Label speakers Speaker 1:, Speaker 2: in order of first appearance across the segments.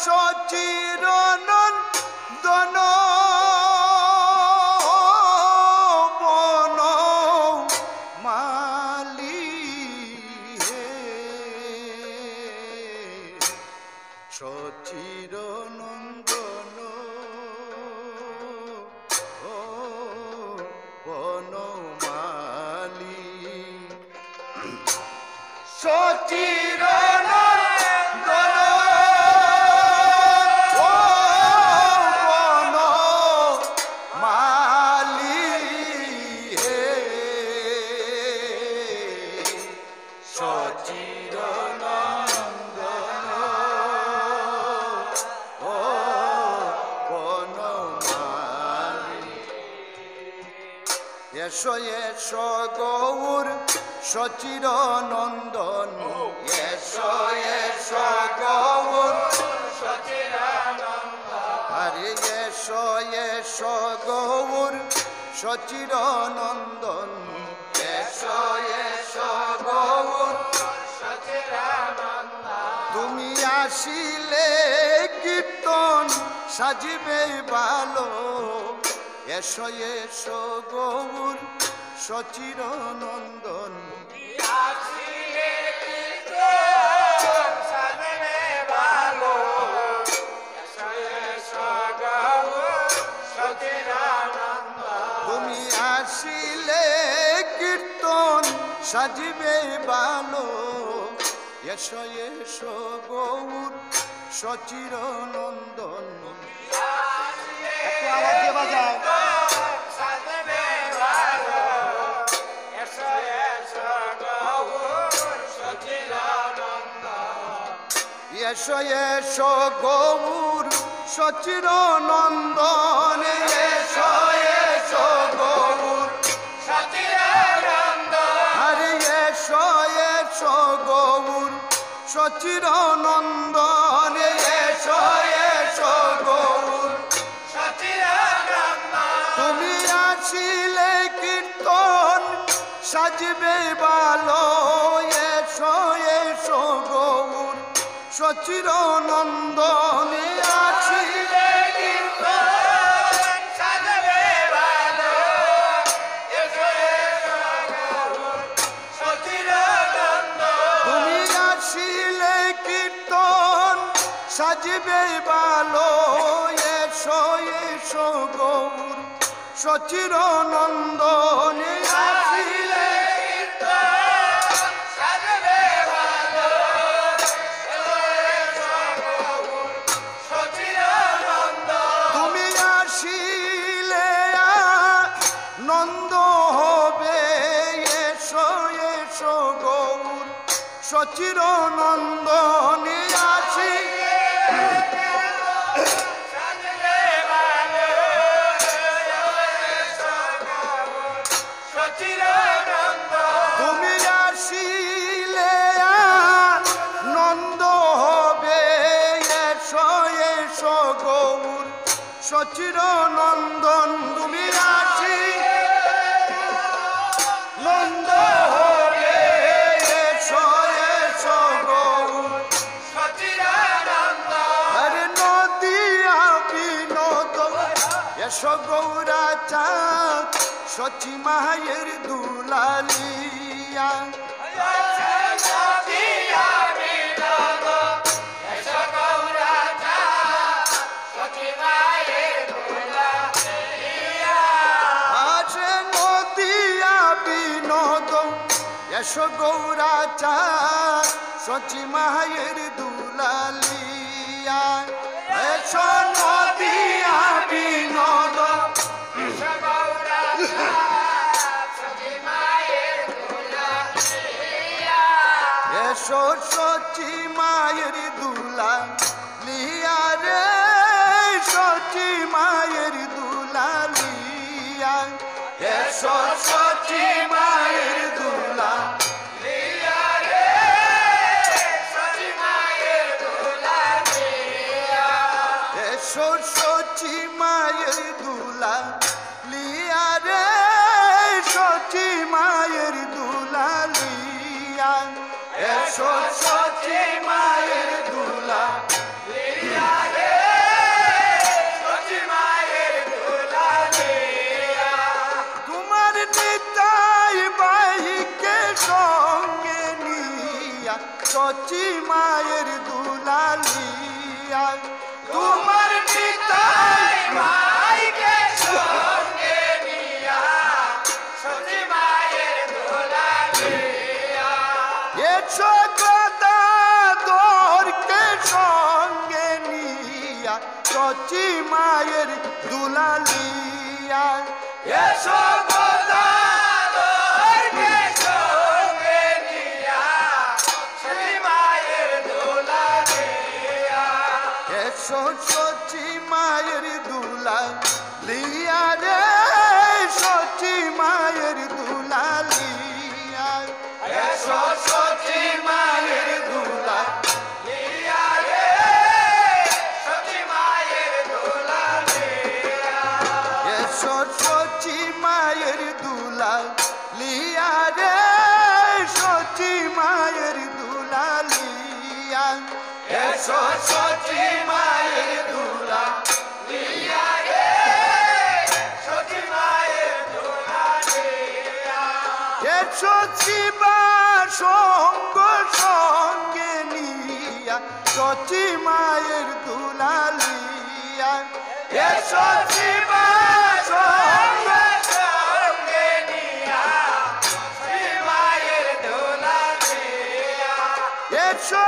Speaker 1: সচিরনন্দন বন মালি হে সচিরনন্দন বনমালী সচিরনন্দন বনমালী হে সচিরনন্দন বনমালী এসো এসো গৌর সচিরনন্দন এসো এসো গৌর আরে এসো এসো গৌর সচিরনন্দন এসো এসো গৌর তুমি আসিলে কীর্তন সাজিবে ভালো এসো এসো গৌর সচিরনন্দন তুমি আসিলে কীর্তন সাজিবে ভালো এসো এসো গৌর সচিরনন্দন একটু আওয়াজ দিয়ে বাজাও এসো এসো গৌর সচিরনন্দন এসো এসো গৌর আরে এসো এসো গৌর সচিরনন্দন এসো এসো গৌর তুমি আসিলে কীর্তন সাজবে ভালো এসো এসো গৌর সচিরনন্দন আসিলে কীর্তন সাজবে ভালো এসো এসো গৌর সচিরনন্দন তুমি আসিলে কীর্তন সাজবে ভালো এসো এসো গৌর সচিরনন্দন আসিলে সচিরনন্দন আসি তুমি আসিলে নন্দ হবে এসো এসো গৌর সচিরনন্দন তুমি আসি নন্দ এসো গৌরাচাঁদ সচি মায়ের দুলালিয়া আছে নদিয়া বিনোদ এসো গৌরাচাঁদ সচি মায়ের দুলালিয়া এসো নদিয়া বিনোদ এসো সচি মায়ের দুলা লিয়া রে সচি মায়ের দুলা লিয়া এসো সচি মায়ের দুলা লিয়া রে সচি মায়ের দুলা লিয়া এসো সচি মায়ের দুলা লিয়া রে সচি মায়ের দুলা লিয়া এসো সচি মায়ের দুলা লিয়া
Speaker 2: এসো সচি মায়ের দুলা লিয়া রে সচি মায়ের দুলা লিয়া এসো সচি মায়ের দুলা লিয়া রে সচি মায়ের দুলা লিয়া এসো সচি মায়ের দুলা লিয়া রে সচি মায়ের দুলা লিয়া এসো সচি মায়ের দুলা লিয়া রে সচি মায়ের দুলা লিয়া এসো শিবা সঙ্গ সঙ্গে নিয়া সচি মায়ের দুলা লিয়া এসো শিবা সঙ্গ সঙ্গে নিয়া সচি মায়ের দুলা লিয়া এসো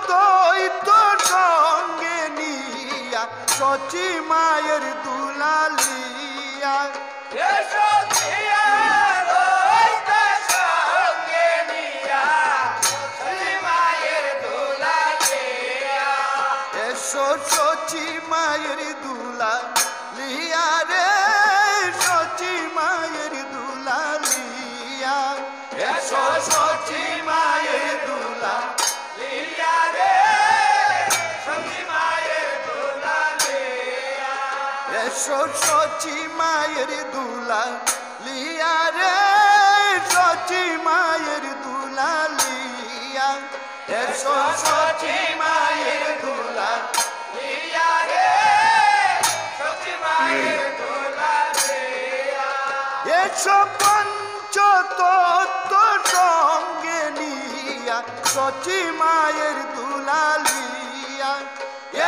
Speaker 2: দৈত সঙ্গে নিয়া সচি মায়ের দুলা লিয়া এসো দৈত সঙ্গে নিয়া সচি মায়ের দুলা লিয়া এসো সচি মায়ের দুলা লিয়া রে সচি মায়ের দুলা লিয়া এসো সচি মায়ের দুলা লিয়া রে সচি মায়ের দুলা লিয়া এসো সচি মায়ের দুলা লিয়া রে সচি মায়ের দুলা লিয়া এসো সচি মায়ের দুলা লিয়া রে সচি মায়ের দুলা লিয়া এসো পঞ্চতত্ত্ব সঙ্গে নিয়া সচি মায়ের দুলা লিয়া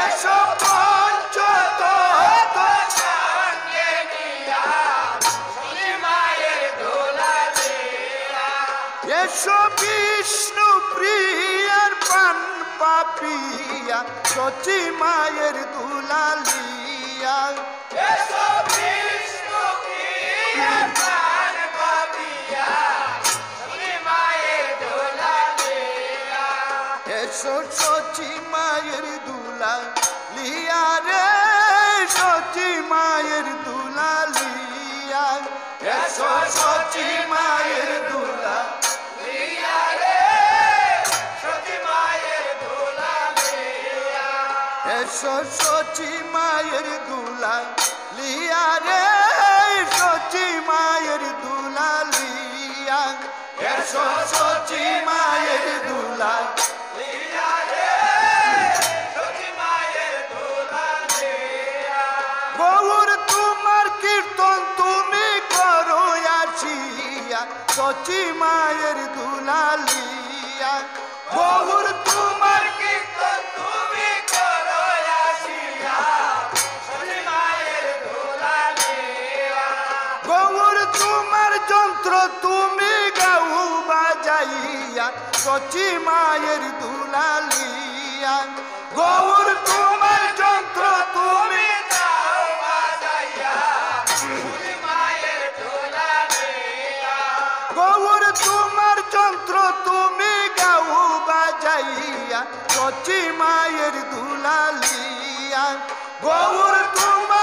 Speaker 2: এসো পঞ্চতত্ত্ব সঙ্গে নিয়া সচি মায়ের দুলা লিয়া এসো বিষ্ণু প্রিয়ার পান পাপিয়া সচি মায়ের দুলা লিয়া এসো বিষ্ণু প্রিয়ার পান পাপিয়া সচি মায়ের দুলা লিয়া এসো সচি মায়ের দুলা লিয়া রে সচি মায়ের দুলা লিয়া এসো সচি মায়ের দুলা লিয়া রে সচি মায়ের দুলা লিয়া এসো সচি মায়ের দুলা লিয়া রে সচি মায়ের দুলা লিয়া এসো সচি মায়ের দুলা লিয়া রে সচি মায়ের দুলা লিয়া গৌর তোমার কীর্তন তুমি করো আসিয়া সচি মায়ের দুলা লিয়া গৌর তোমার কীর্তন তুমি করো আসিয়া সচি মায়ের দুলা লিয়া গৌর তোমার যন্ত্র তুমি গাও বাজাইয়া সচি মায়ের দুলা লিয়া গৌর তোমার যন্ত্র তুমি গাও বাজাইয়া সচি মায়ের দুলা লিয়া গৌর তোমার যন্ত্র তুমি গাও বাজাইয়া সচি মায়ের দুলা লিয়া গৌর তোমার